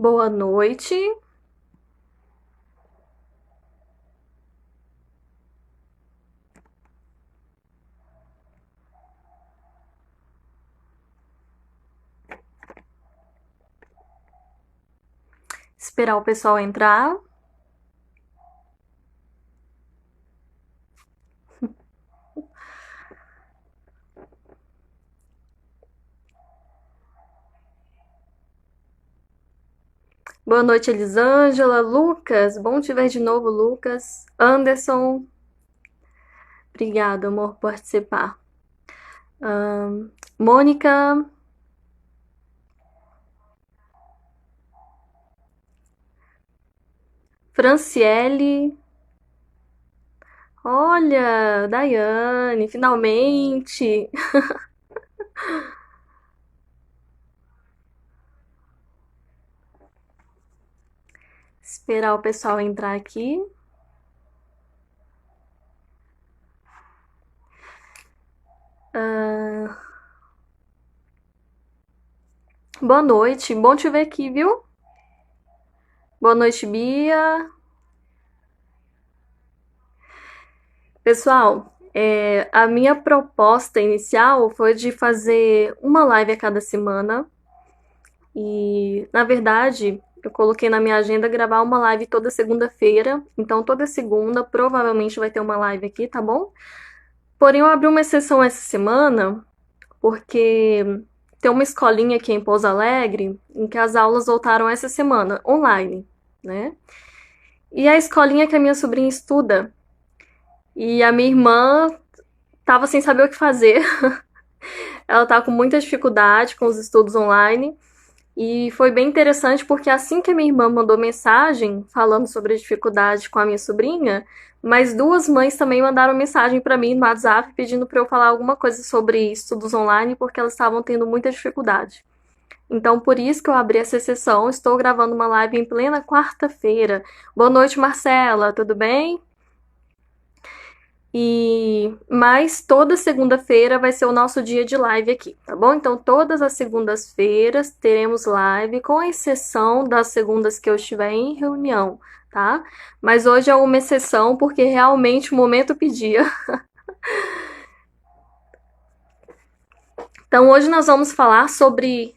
Boa noite. Esperar o pessoal entrar. Boa noite, Elisângela. Lucas, bom te ver de novo, Lucas. Anderson, obrigada, amor, por participar. Mônica, Franciele. Olha, Daiane, finalmente. Esperar o pessoal entrar aqui. Boa noite, bom te ver aqui, viu? Boa noite, Bia. Pessoal, a minha proposta inicial foi de fazer uma live a cada semana. E, na verdade, eu coloquei na minha agenda gravar uma live toda segunda-feira. Então, toda segunda, provavelmente vai ter uma live aqui, tá bom? Porém, eu abri uma exceção essa semana, porque tem uma escolinha aqui em Pouso Alegre, em que as aulas voltaram essa semana, online, né? E a escolinha que a minha sobrinha estuda. E a minha irmã tava sem saber o que fazer. Ela tá com muita dificuldade com os estudos online. E foi bem interessante porque assim que a minha irmã mandou mensagem falando sobre a dificuldade com a minha sobrinha, mais duas mães também mandaram mensagem para mim no WhatsApp pedindo para eu falar alguma coisa sobre estudos online porque elas estavam tendo muita dificuldade. Então, por isso que eu abri essa sessão, estou gravando uma live em plena quarta-feira. Boa noite, Marcela, tudo bem? Mas toda segunda-feira vai ser o nosso dia de live aqui, tá bom? Então todas as segundas-feiras teremos live, com exceção das segundas que eu estiver em reunião, tá? Mas hoje é uma exceção porque realmente o momento pedia. Então hoje nós vamos falar sobre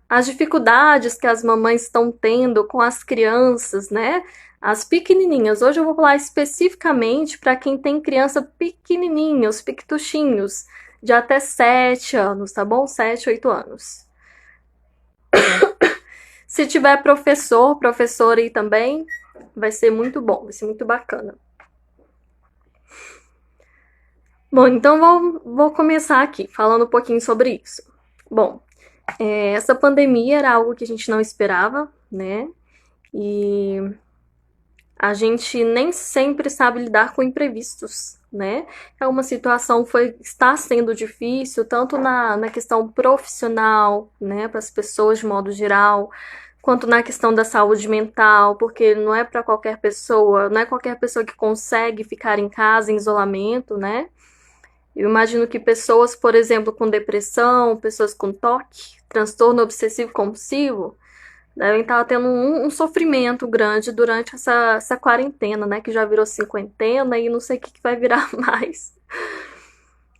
as dificuldades que as mamães estão tendo com as crianças, né? As pequenininhas. Hoje eu vou falar especificamente para quem tem criança pequenininha, os piquituchinhos, de até 7 anos, tá bom? 7, 8 anos. Se tiver professor, professora aí também, vai ser muito bom, vai ser muito bacana. Bom, então vou começar aqui falando um pouquinho sobre isso. Bom, essa pandemia era algo que a gente não esperava, né? E a gente nem sempre sabe lidar com imprevistos, né? É uma situação está sendo difícil, tanto na questão profissional, né, para as pessoas de modo geral, quanto na questão da saúde mental, porque não é para qualquer pessoa, não é qualquer pessoa que consegue ficar em casa em isolamento, né? Eu imagino que pessoas, por exemplo, com depressão, pessoas com toque, transtorno obsessivo compulsivo, devem estar tendo um sofrimento grande durante essa quarentena, né? Que já virou cinquentena e não sei o que vai virar mais.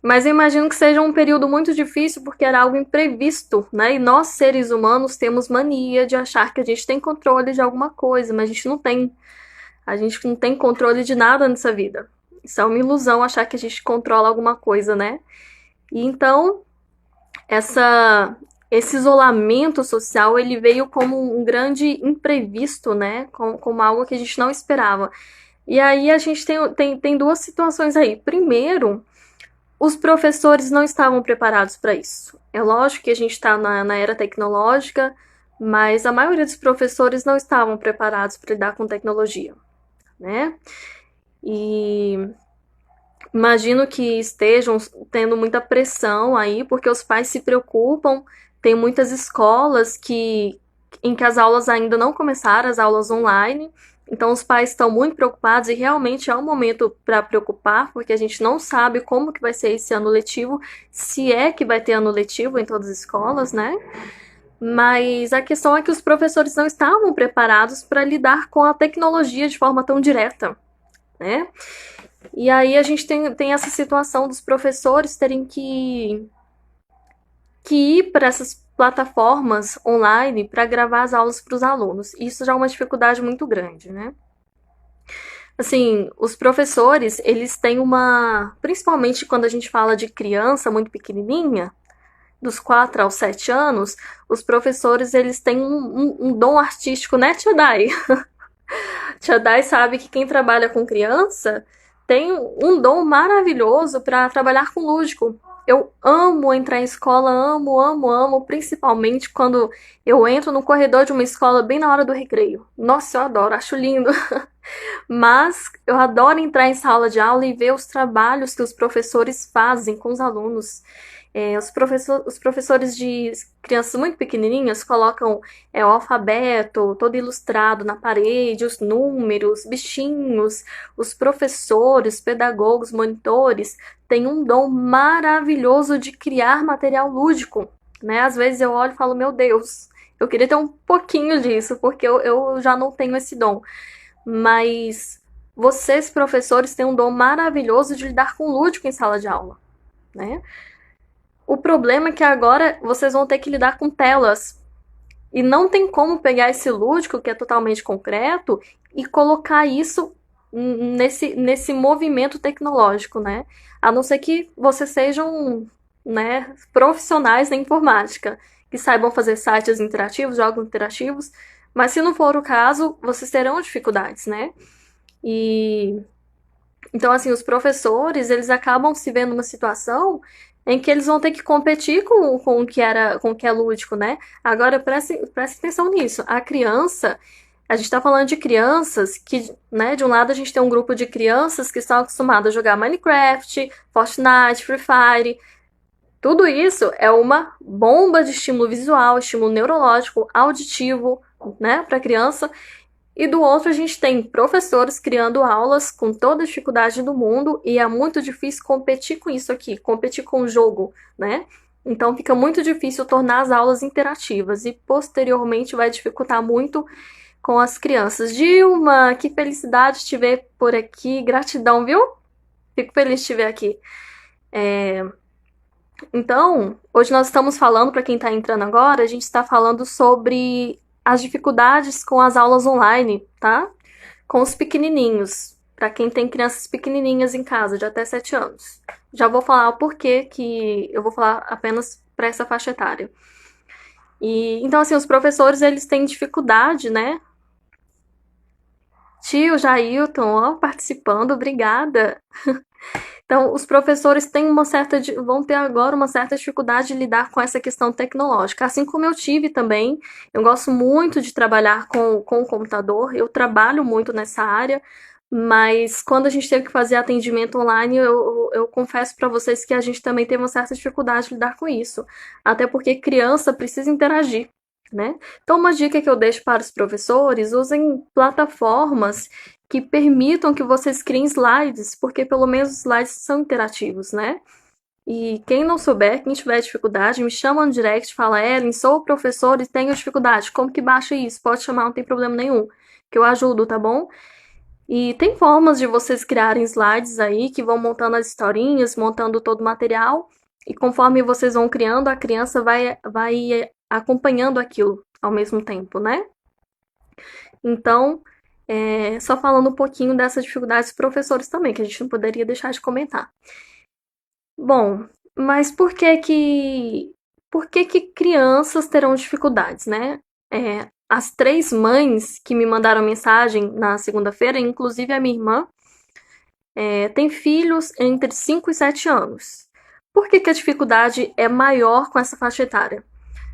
Mas eu imagino que seja um período muito difícil porque era algo imprevisto, né? E nós, seres humanos, temos mania de achar que a gente tem controle de alguma coisa, mas a gente não tem. A gente não tem controle de nada nessa vida. Isso é uma ilusão achar que a gente controla alguma coisa, né? E então, essa esse isolamento social ele veio como um grande imprevisto, né? Como algo que a gente não esperava. E aí a gente tem duas situações aí. Primeiro, os professores não estavam preparados para isso. É lógico que a gente está na era tecnológica, mas a maioria dos professores não estavam preparados para lidar com tecnologia, né? E imagino que estejam tendo muita pressão aí, porque os pais se preocupam. Tem muitas escolas em que as aulas ainda não começaram, as aulas online. Então os pais estão muito preocupados e realmente é um momento para preocupar, porque a gente não sabe como que vai ser esse ano letivo, se é que vai ter ano letivo em todas as escolas, né? Mas a questão é que os professores não estavam preparados para lidar com a tecnologia de forma tão direta, né? E aí a gente tem essa situação dos professores terem que ir para essas plataformas online para gravar as aulas para os alunos. Isso já é uma dificuldade muito grande, né? Assim, os professores, eles têm uma. Principalmente quando a gente fala de criança muito pequenininha, dos 4 aos 7 anos, os professores, eles têm um dom artístico, né, Tia Dai? Tia Dai sabe que quem trabalha com criança tem um dom maravilhoso para trabalhar com lúdico. Eu amo entrar em escola, amo, amo, amo, principalmente quando eu entro no corredor de uma escola bem na hora do recreio. Nossa, eu adoro, acho lindo. Mas eu adoro entrar em sala de aula e ver os trabalhos que os professores fazem com os alunos. Os professores de crianças muito pequenininhas colocam o alfabeto todo ilustrado na parede, os números, bichinhos. Os professores, pedagogos, monitores têm um dom maravilhoso de criar material lúdico, né? Às vezes eu olho e falo, meu Deus, eu queria ter um pouquinho disso, porque eu já não tenho esse dom. Mas vocês, professores, têm um dom maravilhoso de lidar com lúdico em sala de aula, né? O problema é que agora vocês vão ter que lidar com telas. E não tem como pegar esse lúdico, que é totalmente concreto, e colocar isso nesse movimento tecnológico, né? A não ser que vocês sejam, né, profissionais da informática, que saibam fazer sites interativos, jogos interativos, mas se não for o caso, vocês terão dificuldades, né? E então, assim, os professores, eles acabam se vendo numa situação em que eles vão ter que competir com o que é lúdico, né? Agora, preste atenção nisso. A criança, a gente está falando de crianças que, né, de um lado a gente tem um grupo de crianças que estão acostumadas a jogar Minecraft, Fortnite, Free Fire. Tudo isso é uma bomba de estímulo visual, estímulo neurológico, auditivo, né, para a criança. E do outro, a gente tem professores criando aulas com toda a dificuldade do mundo e é muito difícil competir com isso aqui, competir com o jogo, né? Então fica muito difícil tornar as aulas interativas e posteriormente vai dificultar muito com as crianças. Dilma, que felicidade te ver por aqui, gratidão, viu? Fico feliz de te ver aqui. Então, hoje nós estamos falando, para quem está entrando agora, a gente está falando sobre as dificuldades com as aulas online, tá? Com os pequenininhos, para quem tem crianças pequenininhas em casa, de até 7 anos. Já vou falar o porquê que eu vou falar apenas para essa faixa etária. E então assim, os professores eles têm dificuldade, né? Tio Jailton, ó, participando, obrigada. Então, os professores vão ter agora uma certa dificuldade de lidar com essa questão tecnológica, assim como eu tive também. Eu gosto muito de trabalhar com o computador, eu trabalho muito nessa área, mas quando a gente teve que fazer atendimento online, eu confesso para vocês que a gente também teve uma certa dificuldade de lidar com isso, até porque criança precisa interagir, né? Então, uma dica que eu deixo para os professores, usem plataformas que permitam que vocês criem slides, porque pelo menos os slides são interativos, né? E quem não souber, quem tiver dificuldade, me chama no direct, fala, Ellen, sou professor e tenho dificuldade, como que baixa isso? Pode chamar, não tem problema nenhum, que eu ajudo, tá bom? E tem formas de vocês criarem slides aí, que vão montando as historinhas, montando todo o material, e conforme vocês vão criando, a criança vai acompanhando aquilo ao mesmo tempo, né? Então, só falando um pouquinho dessas dificuldades dos professores também, que a gente não poderia deixar de comentar. Bom, mas por que que crianças terão dificuldades, né? As 3 mães que me mandaram mensagem na segunda-feira, inclusive a minha irmã, tem filhos entre 5 e 7 anos. Por que que a dificuldade é maior com essa faixa etária?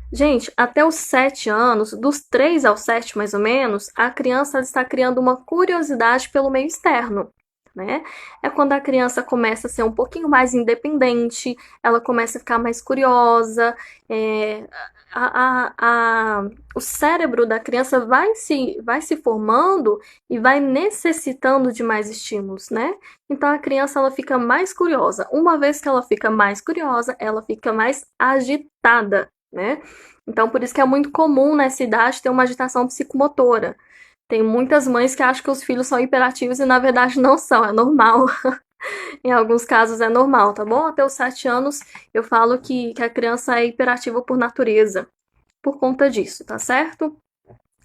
Gente, até os 7 anos, dos 3 aos 7 mais ou menos, a criança está criando uma curiosidade pelo meio externo, né? É quando a criança começa a ser um pouquinho mais independente, ela começa a ficar mais curiosa, o cérebro da criança vai se formando e vai necessitando de mais estímulos, né? Então a criança ela fica mais curiosa. Uma vez que ela fica mais curiosa, ela fica mais agitada. né? Então, por isso que é muito comum nessa idade ter uma agitação psicomotora. Tem muitas mães que acham que os filhos são hiperativos e na verdade não são, é normal. Em alguns casos é normal, tá bom? Até os 7 anos eu falo que a criança é hiperativa por natureza, por conta disso, tá certo?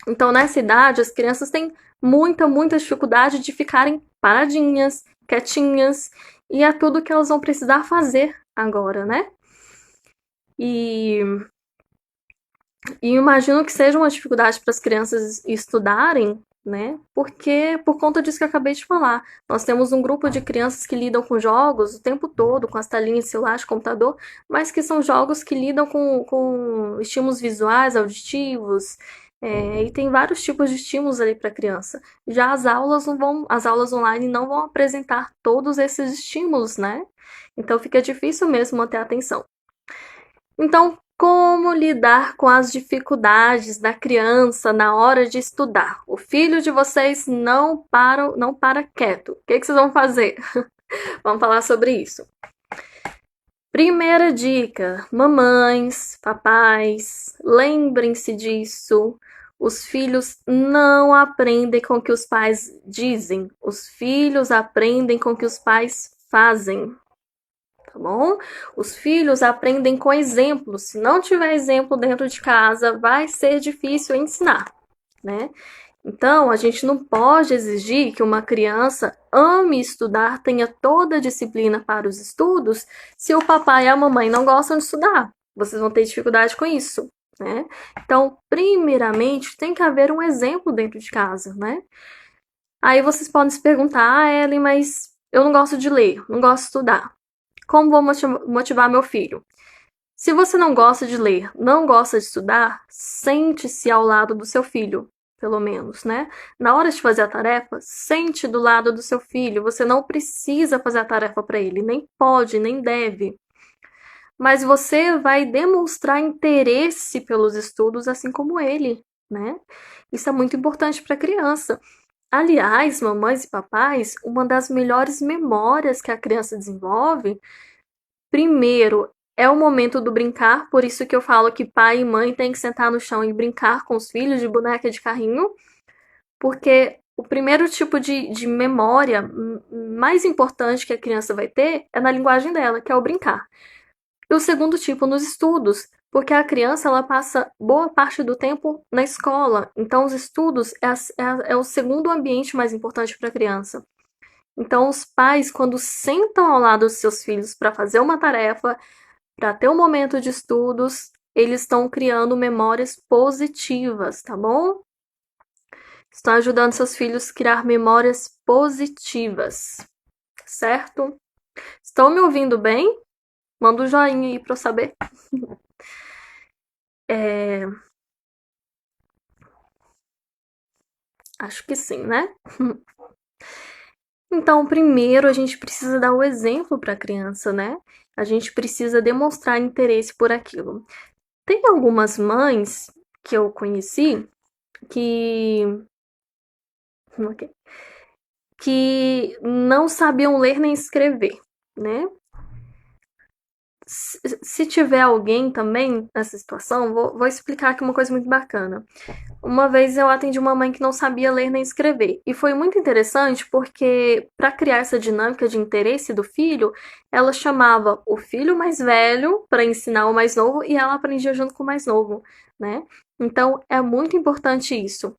Então, nessa idade, as crianças têm muita dificuldade de ficarem paradinhas, quietinhas, e é tudo que elas vão precisar fazer agora, né? E, e imagino que seja uma dificuldade para as crianças estudarem, né? Porque, por conta disso que eu acabei de falar, nós temos um grupo de crianças que lidam com jogos o tempo todo, com as telinhas de celular, de computador, mas que são jogos que lidam com estímulos visuais, auditivos, e tem vários tipos de estímulos ali para a criança. Já as aulas online não vão apresentar todos esses estímulos, né? Então fica difícil mesmo manter a atenção. Então, como lidar com as dificuldades da criança na hora de estudar? O filho de vocês não para quieto. O que vocês vão fazer? Vamos falar sobre isso. Primeira dica, mamães, papais, lembrem-se disso. Os filhos não aprendem com o que os pais dizem. Os filhos aprendem com o que os pais fazem. Tá bom? Os filhos aprendem com exemplos. Se não tiver exemplo dentro de casa, vai ser difícil ensinar, né? Então, a gente não pode exigir que uma criança ame estudar, tenha toda a disciplina para os estudos, se o papai e a mamãe não gostam de estudar. Vocês vão ter dificuldade com isso, né? Então, primeiramente, tem que haver um exemplo dentro de casa, né? Aí vocês podem se perguntar, Ellen, mas eu não gosto de ler, não gosto de estudar. Como vou motivar meu filho? Se você não gosta de ler, não gosta de estudar, sente-se ao lado do seu filho, pelo menos, né? Na hora de fazer a tarefa, sente do lado do seu filho. Você não precisa fazer a tarefa para ele, nem pode, nem deve. Mas você vai demonstrar interesse pelos estudos, assim como ele, né? Isso é muito importante para a criança. Aliás, mamães e papais, uma das melhores memórias que a criança desenvolve, primeiro, é o momento do brincar, por isso que eu falo que pai e mãe têm que sentar no chão e brincar com os filhos de boneca de carrinho, porque o primeiro tipo de memória mais importante que a criança vai ter é na linguagem dela, que é o brincar. E o segundo tipo nos estudos, porque a criança ela passa boa parte do tempo na escola, então os estudos é o segundo ambiente mais importante para a criança. Então, os pais, quando sentam ao lado dos seus filhos para fazer uma tarefa, para ter um momento de estudos, eles estão criando memórias positivas, tá bom? Estão ajudando seus filhos a criar memórias positivas, certo? Estão me ouvindo bem? Manda um joinha aí para eu saber. Acho que sim, né? Então, primeiro a gente precisa dar o exemplo para a criança, né? A gente precisa demonstrar interesse por aquilo. Tem algumas mães que eu conheci que que não sabiam ler nem escrever, né? Se tiver alguém também nessa situação, vou explicar aqui uma coisa muito bacana. Uma vez eu atendi uma mãe que não sabia ler nem escrever. E foi muito interessante porque, para criar essa dinâmica de interesse do filho, ela chamava o filho mais velho para ensinar o mais novo e ela aprendia junto com o mais novo, né? Então é muito importante isso.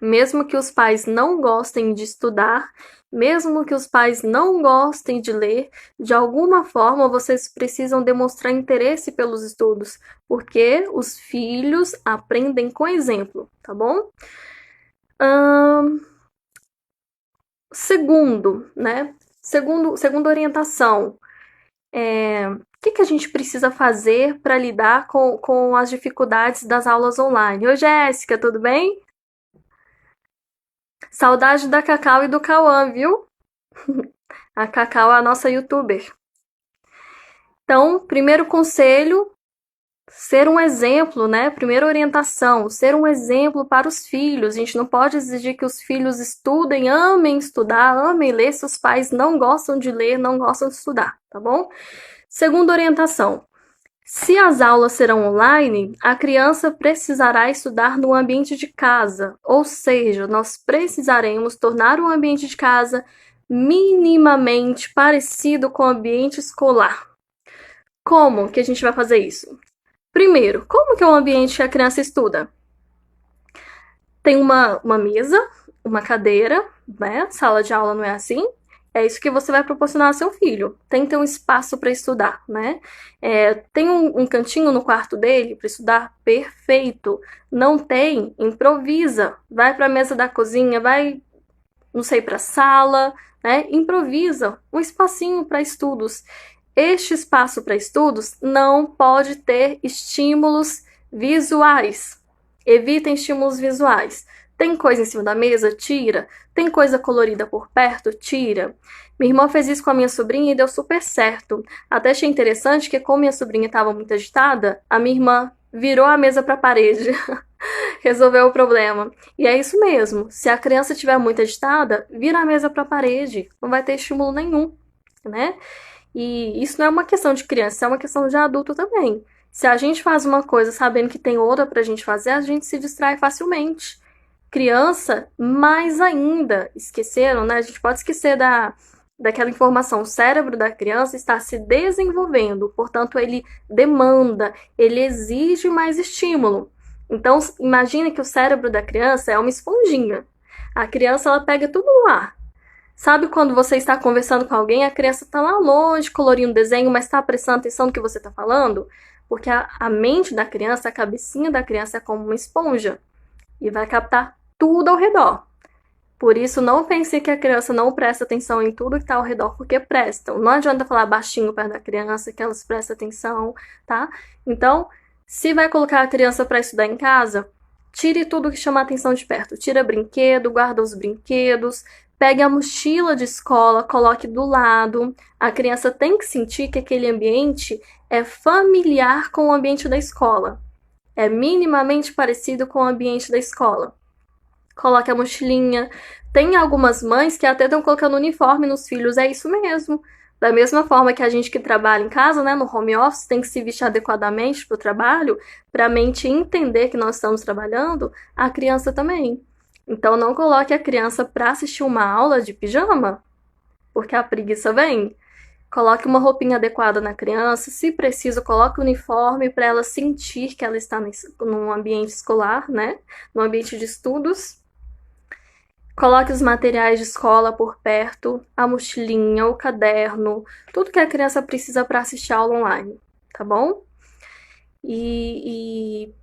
Mesmo que os pais não gostem de estudar, mesmo que os pais não gostem de ler, de alguma forma vocês precisam demonstrar interesse pelos estudos, porque os filhos aprendem com exemplo, tá bom? Segundo, né? Segunda orientação. O que a gente precisa fazer para lidar com as dificuldades das aulas online? Oi, Jéssica, tudo bem? Saudade da Cacau e do Cauã, viu? A Cacau é a nossa youtuber. Então, primeiro conselho, ser um exemplo, né? Primeira orientação, ser um exemplo para os filhos. A gente não pode exigir que os filhos estudem, amem estudar, amem ler, se os pais não gostam de ler, não gostam de estudar, tá bom? Segunda orientação, Se as aulas serão online, a criança precisará estudar no ambiente de casa, ou seja, nós precisaremos tornar o ambiente de casa minimamente parecido com o ambiente escolar. Como que a gente vai fazer isso? Primeiro, como que é o ambiente que a criança estuda? Tem uma mesa, uma cadeira, né? Sala de aula não é assim? É isso que você vai proporcionar ao seu filho. Tem que ter um espaço para estudar, né? Tem um cantinho no quarto dele para estudar? Perfeito. Não tem? Improvisa. Vai para a mesa da cozinha, vai, não sei, para a sala, né? Improvisa um espacinho para estudos. Este espaço para estudos não pode ter estímulos visuais. Evitem estímulos visuais. Tem coisa em cima da mesa? Tira. Tem coisa colorida por perto? Tira. Minha irmã fez isso com a minha sobrinha e deu super certo. Até achei interessante que, como minha sobrinha estava muito agitada, a minha irmã virou a mesa para a parede. Resolveu o problema. E é isso mesmo. Se a criança estiver muito agitada, vira a mesa para a parede. Não vai ter estímulo nenhum, né? E isso não é uma questão de criança, é uma questão de adulto também. Se a gente faz uma coisa sabendo que tem outra pra gente fazer, a gente se distrai facilmente. Criança, mais ainda, esqueceram, né? A gente pode esquecer daquela informação. O cérebro da criança está se desenvolvendo, portanto, ele demanda, ele exige mais estímulo. Então, imagine que o cérebro da criança é uma esponjinha. A criança, ela pega tudo no ar. Sabe quando você está conversando com alguém, a criança está lá longe, colorindo o desenho, mas está prestando atenção no que você está falando? Porque a mente da criança, a cabecinha da criança é como uma esponja e vai captar tudo ao redor. Por isso, não pense que a criança não presta atenção em tudo que está ao redor, porque prestam. Não adianta falar baixinho perto da criança, que elas prestam atenção, tá? Então, se vai colocar a criança para estudar em casa, tire tudo que chama a atenção de perto. Tira brinquedo, guarda os brinquedos, pegue a mochila de escola, coloque do lado. A criança tem que sentir que aquele ambiente é familiar com o ambiente da escola. É minimamente parecido com o ambiente da escola. Coloque a mochilinha. Tem algumas mães que até estão colocando uniforme nos filhos, é isso mesmo. Da mesma forma que a gente que trabalha em casa, né, no home office, tem que se vestir adequadamente para o trabalho, para a mente entender que nós estamos trabalhando, a criança também. Então não coloque a criança para assistir uma aula de pijama, porque a preguiça vem. Coloque uma roupinha adequada na criança, se preciso, coloque o uniforme para ela sentir que ela está num ambiente escolar, né, no ambiente de estudos. Coloque os materiais de escola por perto, a mochilinha, o caderno, tudo que a criança precisa para assistir a aula online, tá bom? E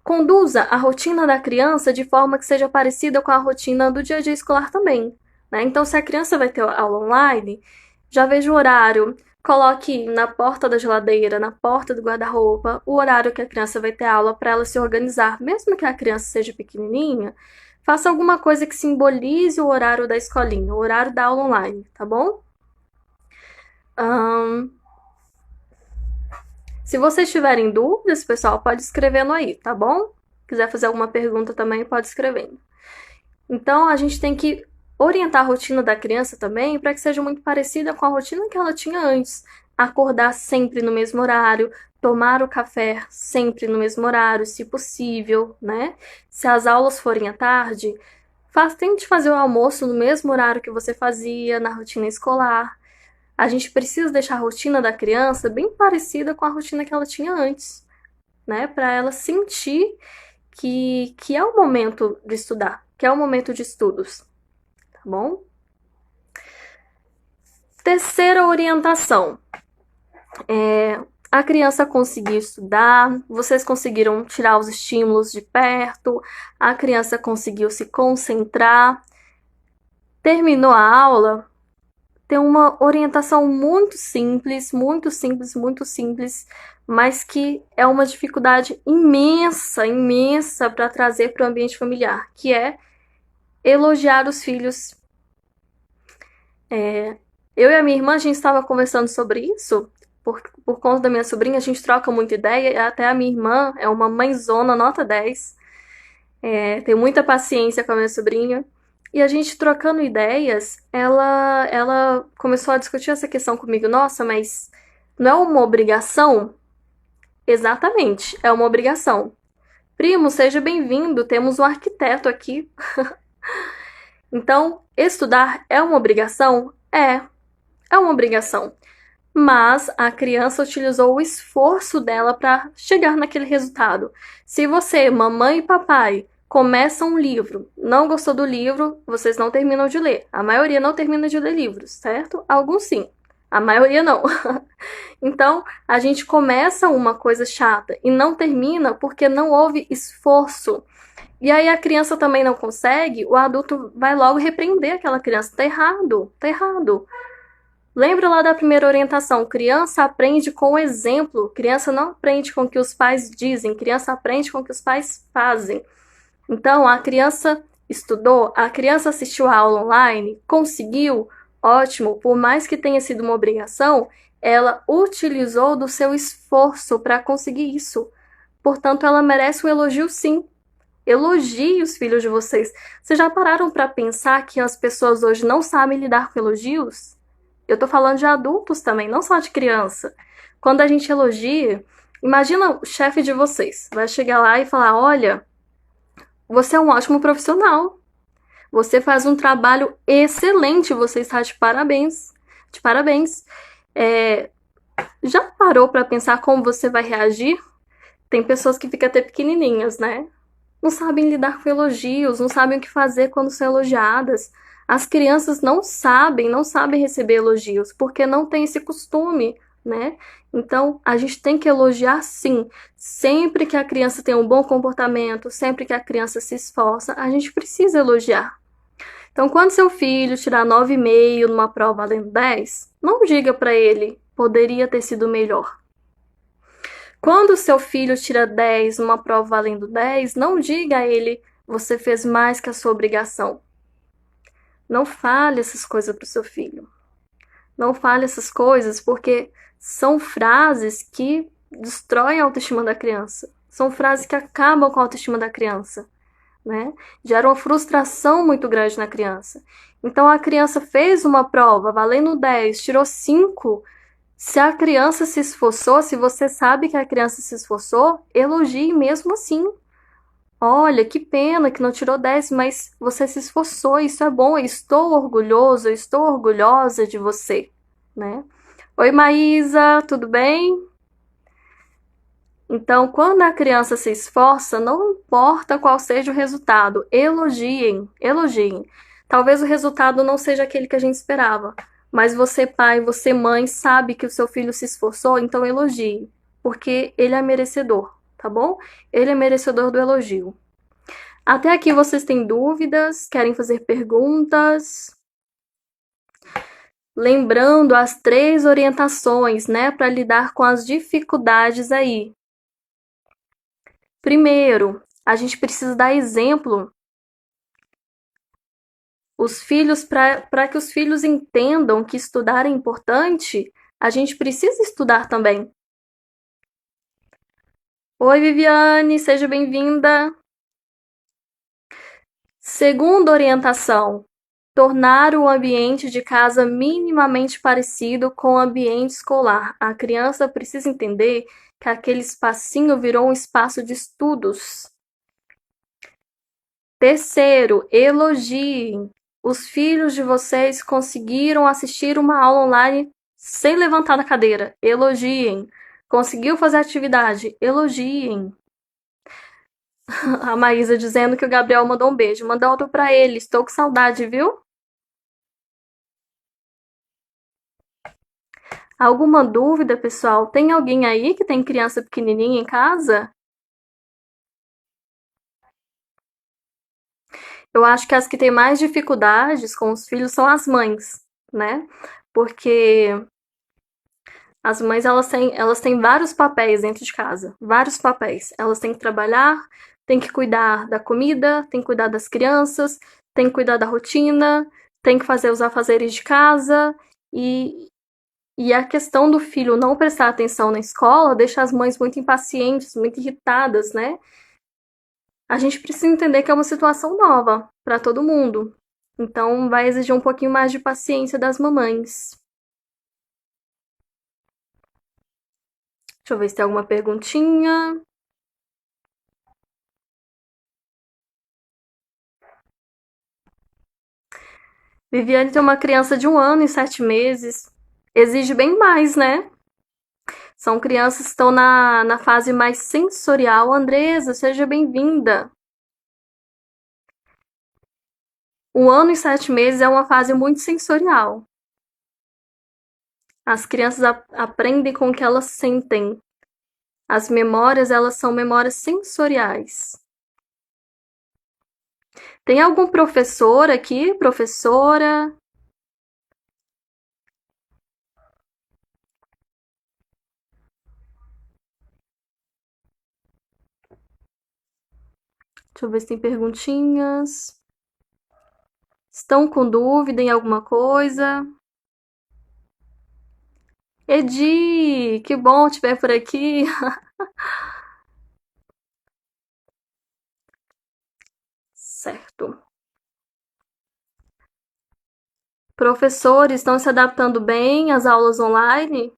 conduza a rotina da criança de forma que seja parecida com a rotina do dia a dia escolar também, né? Então, se a criança vai ter aula online, já veja o horário, coloque na porta da geladeira, na porta do guarda-roupa, o horário que a criança vai ter aula para ela se organizar, mesmo que a criança seja pequenininha. Faça alguma coisa que simbolize o horário da escolinha, o horário da aula online, tá bom? Se vocês tiverem dúvidas, pessoal, pode escrevendo aí, tá bom? Quiser fazer alguma pergunta também, pode escrevendo. Então, a gente tem que orientar a rotina da criança também para que seja muito parecida com a rotina que ela tinha antes. Acordar sempre no mesmo horário, tomar o café sempre no mesmo horário, se possível, né? Se as aulas forem à tarde, tente fazer o almoço no mesmo horário que você fazia na rotina escolar. A gente precisa deixar a rotina da criança bem parecida com a rotina que ela tinha antes, né? Para ela sentir que é o momento de estudar, que é o momento de estudos, tá bom? Terceira orientação. A criança conseguiu estudar, vocês conseguiram tirar os estímulos de perto, a criança conseguiu se concentrar, terminou a aula, tem uma orientação muito simples, muito simples, muito simples, mas que é uma dificuldade imensa, imensa para trazer para o ambiente familiar, que é elogiar os filhos. Eu e a minha irmã, a gente estava conversando sobre isso, por conta da minha sobrinha, a gente troca muita ideia, até a minha irmã é uma mãezona nota 10, tem muita paciência com a minha sobrinha, e a gente trocando ideias, ela começou a discutir essa questão comigo, nossa, mas não é uma obrigação Exatamente, é uma obrigação. Primo, seja bem-vindo, temos um arquiteto aqui. Então, estudar é uma obrigação? É uma obrigação. Mas a criança utilizou o esforço dela para chegar naquele resultado. Se você, mamãe e papai, começam um livro, não gostou do livro, vocês não terminam de ler. A maioria não termina de ler livros, certo? Alguns sim, a maioria não. Então, a gente começa uma coisa chata e não termina porque não houve esforço. E aí a criança também não consegue, o adulto vai logo repreender aquela criança. Tá errado, tá errado. Lembra lá da primeira orientação? Criança aprende com o exemplo. Criança não aprende com o que os pais dizem. Criança aprende com o que os pais fazem. Então, a criança estudou, a criança assistiu a aula online, conseguiu, ótimo. Por mais que tenha sido uma obrigação, ela utilizou do seu esforço para conseguir isso. Portanto, ela merece um elogio, sim. Elogie os filhos de vocês. Vocês já pararam para pensar que as pessoas hoje não sabem lidar com elogios? Eu tô falando de adultos também, não só de criança. Quando a gente elogia, imagina o chefe de vocês vai chegar lá e falar: olha, você é um ótimo profissional. Você faz um trabalho excelente, você está de parabéns. De parabéns. É, já parou para pensar como você vai reagir? Tem pessoas que ficam até pequenininhas, né? Não sabem lidar com elogios, não sabem o que fazer quando são elogiadas. As crianças não sabem receber elogios, porque não tem esse costume, né? Então, a gente tem que elogiar sim. Sempre que a criança tem um bom comportamento, sempre que a criança se esforça, a gente precisa elogiar. Então, quando seu filho tirar 9,5 numa prova valendo 10, não diga para ele, poderia ter sido melhor. Quando seu filho tira 10 numa prova valendo 10, não diga a ele, você fez mais que a sua obrigação. Não fale essas coisas para o seu filho. Não fale essas coisas porque são frases que destroem a autoestima da criança. São frases que acabam com a autoestima da criança, né? Geram uma frustração muito grande na criança. Então a criança fez uma prova valendo 10, tirou 5. Se a criança se esforçou, se você sabe que a criança se esforçou, elogie mesmo assim. Olha, que pena que não tirou 10, mas você se esforçou, isso é bom, eu estou orgulhoso, eu estou orgulhosa de você, né? Oi, Maísa, tudo bem? Então, quando a criança se esforça, não importa qual seja o resultado, elogiem, elogiem. Talvez o resultado não seja aquele que a gente esperava, mas você, pai, você, mãe, sabe que o seu filho se esforçou, então elogie, porque ele é merecedor, tá bom? Ele é merecedor do elogio. Até aqui vocês têm dúvidas? Querem fazer perguntas? Lembrando as 3 orientações, né, para lidar com as dificuldades aí. Primeiro, a gente precisa dar exemplo. Os filhos, para que os filhos entendam que estudar é importante, a gente precisa estudar também. Oi, Viviane, seja bem-vinda. Segunda orientação: tornar o ambiente de casa minimamente parecido com o ambiente escolar. A criança precisa entender que aquele espacinho virou um espaço de estudos. Terceiro, elogiem. Os filhos de vocês conseguiram assistir uma aula online sem levantar da cadeira. Elogiem. Conseguiu fazer atividade? Elogiem. A Maísa dizendo que o Gabriel mandou um beijo. Manda outro pra ele. Estou com saudade, viu? Alguma dúvida, pessoal? Tem alguém aí que tem criança pequenininha em casa? Eu acho que as que têm mais dificuldades com os filhos são as mães, né? Porque as mães elas têm vários papéis dentro de casa, vários papéis. Elas têm que trabalhar, têm que cuidar da comida, têm que cuidar das crianças, têm que cuidar da rotina, têm que fazer os afazeres de casa e e a questão do filho não prestar atenção na escola deixa as mães muito impacientes, muito irritadas, né? A gente precisa entender que é uma situação nova para todo mundo. Então vai exigir um pouquinho mais de paciência das mamães. Deixa eu ver se tem alguma perguntinha. Viviane tem uma criança de 1 ano e 7 meses. Exige bem mais, né? São crianças que estão na fase mais sensorial. Andresa, seja bem-vinda. 1 ano e 7 meses é uma fase muito sensorial. As crianças aprendem com o que elas sentem. As memórias, elas são memórias sensoriais. Tem algum professor aqui? Professora? Deixa eu ver se tem perguntinhas. Estão com dúvida em alguma coisa? Edi, que bom te ver por aqui. Certo. Professores estão se adaptando bem às aulas online?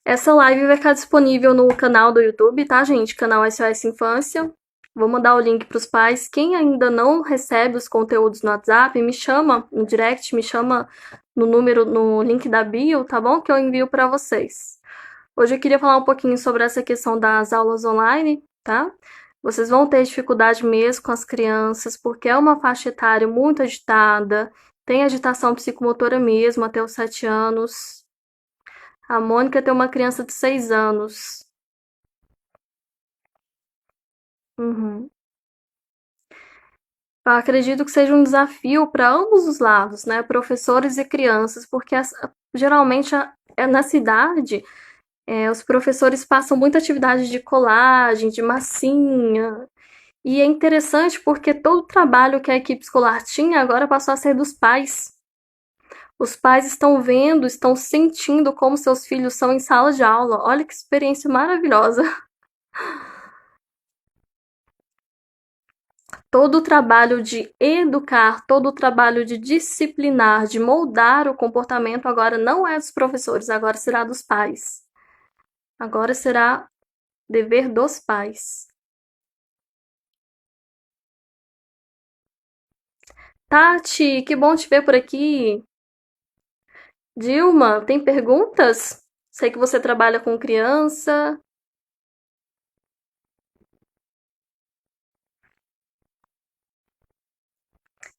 Essa live vai ficar disponível no canal do YouTube, tá, gente? Canal SOS Infância. Vou mandar o link para os pais. Quem ainda não recebe os conteúdos no WhatsApp, me chama no direct, me chama no número, no link da bio, tá bom? Que eu envio para vocês. Hoje eu queria falar um pouquinho sobre essa questão das aulas online, tá? Vocês vão ter dificuldade mesmo com as crianças, porque é uma faixa etária muito agitada, tem agitação psicomotora mesmo até os 7 anos. A Mônica tem uma criança de 6 anos. Uhum. Eu acredito que seja um desafio para ambos os lados, né? Professores e crianças, porque geralmente é na cidade, os professores passam muita atividade de colagem, de massinha. E é interessante porque todo o trabalho que a equipe escolar tinha agora passou a ser dos pais. Os pais estão vendo, estão sentindo como seus filhos são em sala de aula. Olha que experiência maravilhosa. Todo o trabalho de educar, todo o trabalho de disciplinar, de moldar o comportamento agora não é dos professores, agora será dos pais. Agora será dever dos pais. Tati, que bom te ver por aqui. Dilma, tem perguntas? Sei que você trabalha com criança.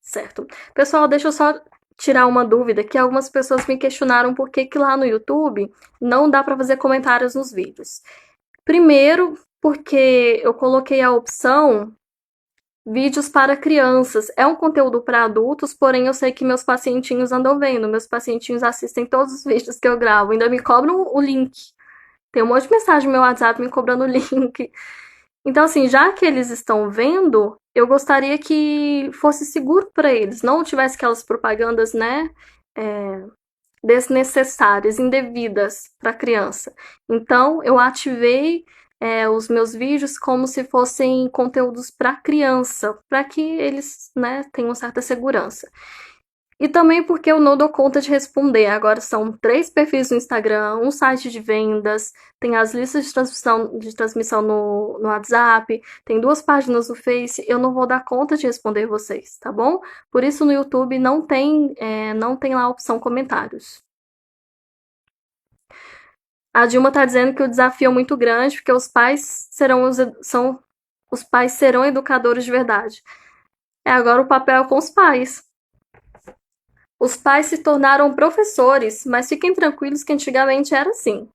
Certo. Pessoal, deixa eu só tirar uma dúvida, que algumas pessoas me questionaram por que lá no YouTube não dá para fazer comentários nos vídeos. Primeiro, porque eu coloquei a opção vídeos para crianças. É um conteúdo para adultos, porém eu sei que meus pacientinhos andam vendo, meus pacientinhos assistem todos os vídeos que eu gravo, ainda me cobram o link. Tem um monte de mensagem no meu WhatsApp me cobrando o link. Então, assim, já que eles estão vendo, eu gostaria que fosse seguro para eles, não tivesse aquelas propagandas, né, é, desnecessárias, indevidas para a criança. Então, eu ativei os meus vídeos como se fossem conteúdos para criança, para que eles, né, tenham certa segurança. E também porque eu não dou conta de responder. Agora são 3 perfis no Instagram, um site de vendas, tem as listas de transmissão no WhatsApp, tem 2 páginas no Face. Eu não vou dar conta de responder vocês, tá bom? Por isso no YouTube não tem lá a opção comentários. A Dilma tá dizendo que o desafio é muito grande, porque os pais serão educadores de verdade. Agora o papel é com os pais. Os pais se tornaram professores, mas fiquem tranquilos que antigamente era assim.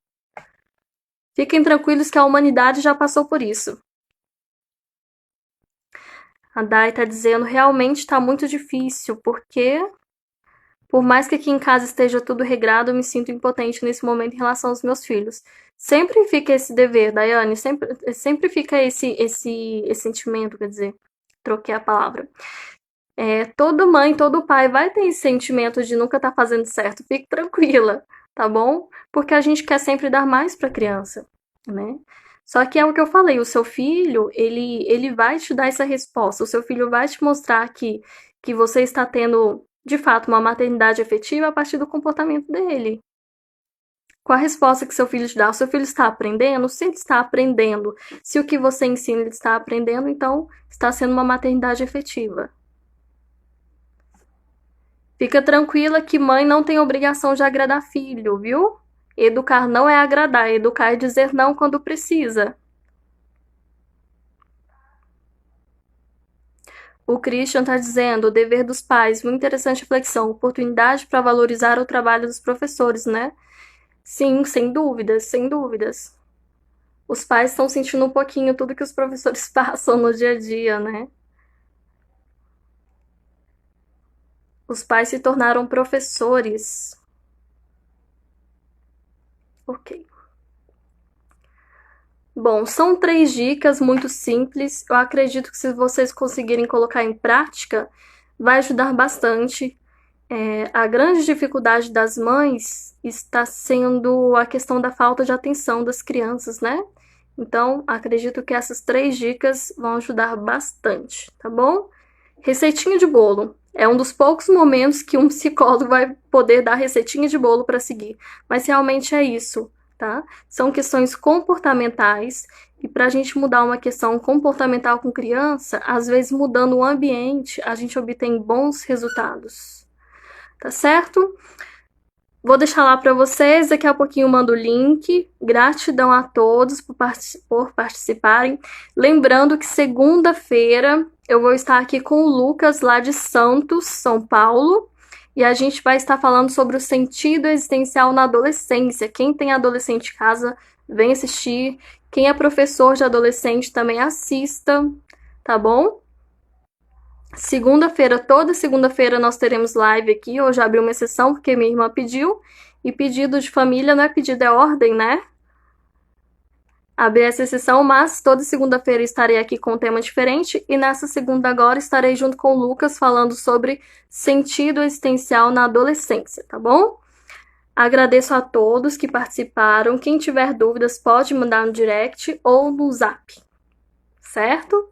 Fiquem tranquilos que a humanidade já passou por isso. A Dai tá dizendo, realmente tá muito difícil, porque por mais que aqui em casa esteja tudo regrado, eu me sinto impotente nesse momento em relação aos meus filhos. Sempre fica esse dever, Daiane, sempre fica esse sentimento, quer dizer, troquei a palavra. Toda mãe, todo pai vai ter esse sentimento de nunca estar fazendo certo. Fique tranquila, tá bom? Porque a gente quer sempre dar mais para a criança, né? Só que é o que eu falei, o seu filho, ele vai te dar essa resposta. O seu filho vai te mostrar que que você está tendo, de fato, uma maternidade efetiva a partir do comportamento dele. Com a resposta que seu filho te dá, o seu filho está aprendendo? Se ele está aprendendo, se o que você ensina ele está aprendendo, então está sendo uma maternidade efetiva. Fica tranquila que mãe não tem obrigação de agradar filho, viu? Educar não é agradar, educar é dizer não quando precisa. O Christian está dizendo, o dever dos pais, muito interessante reflexão, oportunidade para valorizar o trabalho dos professores, né? Sim, sem dúvidas, sem dúvidas. Os pais estão sentindo um pouquinho tudo que os professores passam no dia a dia, né? Os pais se tornaram professores. Ok. Bom, são 3 dicas muito simples. Eu acredito que se vocês conseguirem colocar em prática, vai ajudar bastante. A grande dificuldade das mães está sendo a questão da falta de atenção das crianças, né? Então, acredito que essas 3 dicas vão ajudar bastante, tá bom? Receitinha de bolo. É um dos poucos momentos que um psicólogo vai poder dar receitinha de bolo para seguir. Mas realmente é isso, tá? São questões comportamentais. E para a gente mudar uma questão comportamental com criança, às vezes mudando o ambiente, a gente obtém bons resultados. Tá certo? Vou deixar lá para vocês, daqui a pouquinho eu mando o link. Gratidão a todos por participarem. Lembrando que segunda-feira eu vou estar aqui com o Lucas, lá de Santos, São Paulo, e a gente vai estar falando sobre o sentido existencial na adolescência. Quem tem adolescente em casa, vem assistir. Quem é professor de adolescente também assista, tá bom? Segunda-feira, toda segunda-feira nós teremos live aqui. Hoje abri uma exceção porque minha irmã pediu. E pedido de família não é pedido, é ordem, né? Abri essa exceção, mas toda segunda-feira estarei aqui com um tema diferente. E nessa segunda agora estarei junto com o Lucas falando sobre sentido existencial na adolescência, tá bom? Agradeço a todos que participaram. Quem tiver dúvidas pode mandar no direct ou no zap, certo?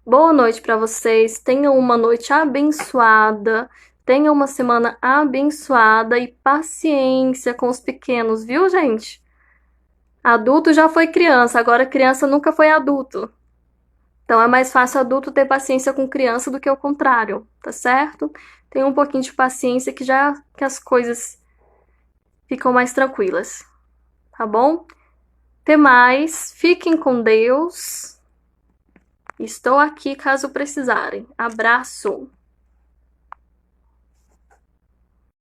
Boa noite para vocês, tenham uma noite abençoada, tenham uma semana abençoada e paciência com os pequenos, viu, gente? Adulto já foi criança, agora criança nunca foi adulto. Então é mais fácil adulto ter paciência com criança do que o contrário, tá certo? Tenham um pouquinho de paciência que as coisas ficam mais tranquilas, tá bom? Até mais, fiquem com Deus. Estou aqui caso precisarem. Abraço!